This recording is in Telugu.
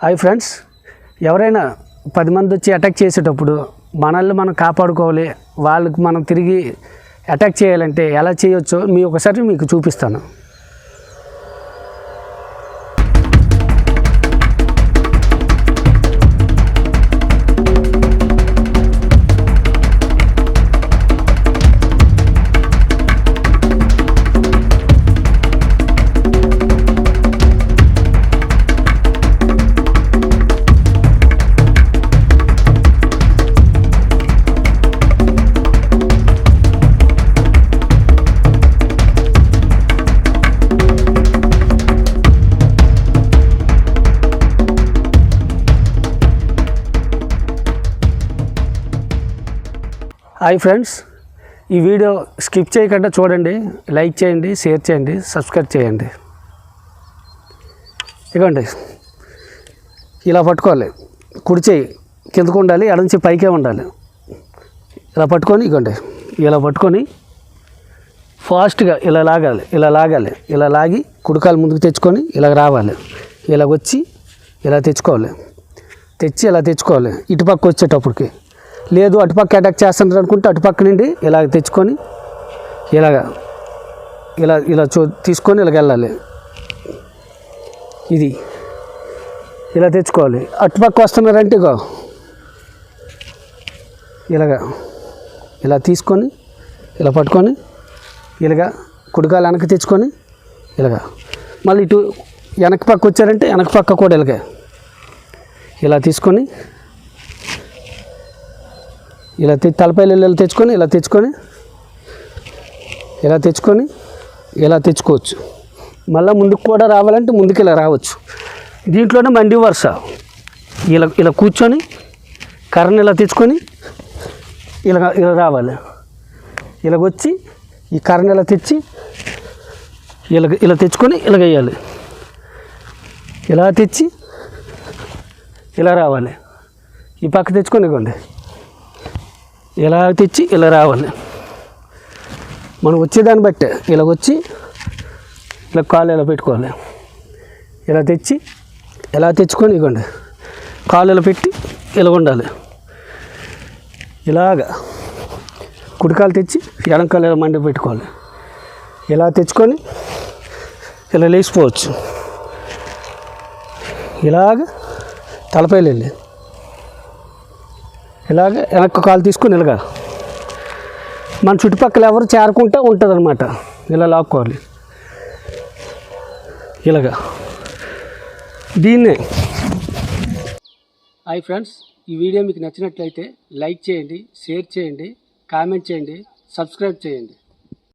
హాయ్ ఫ్రెండ్స్, ఎవరైనా 10 మంది వచ్చి అటాక్ చేసేటప్పుడు మనల్ని మనం కాపాడుకోవాలి, వాళ్ళకి మనం తిరిగి అటాక్ చేయాలంటే ఎలా చేయొచ్చో ఒకసారి మీకు చూపిస్తాను. హాయ్ ఫ్రెండ్స్, ఈ వీడియో స్కిప్ చేయకుండా చూడండి, లైక్ చేయండి, షేర్ చేయండి, సబ్స్క్రైబ్ చేయండి. ఇదిగోండి, ఇలా పట్టుకోవాలి. కుడి చేయి కిందకు ఉండాలి, ఎడమ చేయి పైకే ఉండాలి. ఇలా పట్టుకొని ఇదిగోండి, ఇలా పట్టుకొని ఫాస్ట్గా ఇలా లాగాలి. ఇలా లాగి కుడికాలు ముందుకు తెచ్చుకొని ఇలా రావాలి. ఇలాగొచ్చి ఇలా తెచ్చుకోవాలి. ఇలా తెచ్చుకోవాలి. ఇటుపక్క వచ్చేటప్పటికి లేదు అటుపక్క అటాక్ చేస్తున్నారు అనుకుంటే అటుపక్క నుండి ఇలా తెచ్చుకొని ఇలా తీసుకొని ఇలాగ వెళ్ళాలి. ఇది ఇలా తెచ్చుకోవాలి. అటుపక్క వస్తున్నారంటే ఇలా తీసుకొని ఇలా పట్టుకొని కుడికాలు వెనక్కి తెచ్చుకొని మళ్ళీ ఇటు వెనక పక్క వచ్చారంటే వెనక పక్క కూడా ఇలా తీసుకొని ఇలా తలపైలు తెచ్చుకొని ఇలా తెచ్చుకోవచ్చు. మళ్ళీ ముందుకు కూడా రావాలంటే ముందుకు ఇలా రావచ్చు. దీంట్లోనే మండి వరుస ఇలా కూర్చొని కర్రను ఇలా తెచ్చుకొని ఇలా రావాలి. ఇలాగొచ్చి ఈ కర్రను ఇలా తెచ్చి ఇలా తెచ్చుకొని ఇలా వేయాలి. ఇలా తెచ్చి ఇలా రావాలి. ఈ పక్క తెచ్చుకొని ఇవ్వండి, ఇలా తెచ్చి ఇలా రావాలి. మనం వచ్చేదాన్ని బట్టే ఇలాగొచ్చి ఇలా కాళ్ళు ఇలా పెట్టుకోవాలి. ఇలా తెచ్చి ఇలా తెచ్చుకొని ఇవ్వండి, కాళ్ళు ఇలా పెట్టి ఇలా ఉండాలి. ఇలాగా కుడికాలు తెచ్చి ఎడంకాలు ఇలా మండి పెట్టుకోవాలి. ఇలా తెచ్చుకొని ఇలా లేచిపోవచ్చు. ఇలాగ తలపైలు వెళ్ళి ఇలాగ వెనక్కి కాలు తీసుకొని మన చుట్టుపక్కల ఎవరు చేరకుంటే ఉంటుంది అనమాట. ఇలా లాక్కోవాలి. దీన్నే. హాయ్ ఫ్రెండ్స్, ఈ వీడియో మీకు నచ్చినట్లయితే లైక్ చేయండి, షేర్ చేయండి, కామెంట్ చేయండి, సబ్స్క్రైబ్ చేయండి.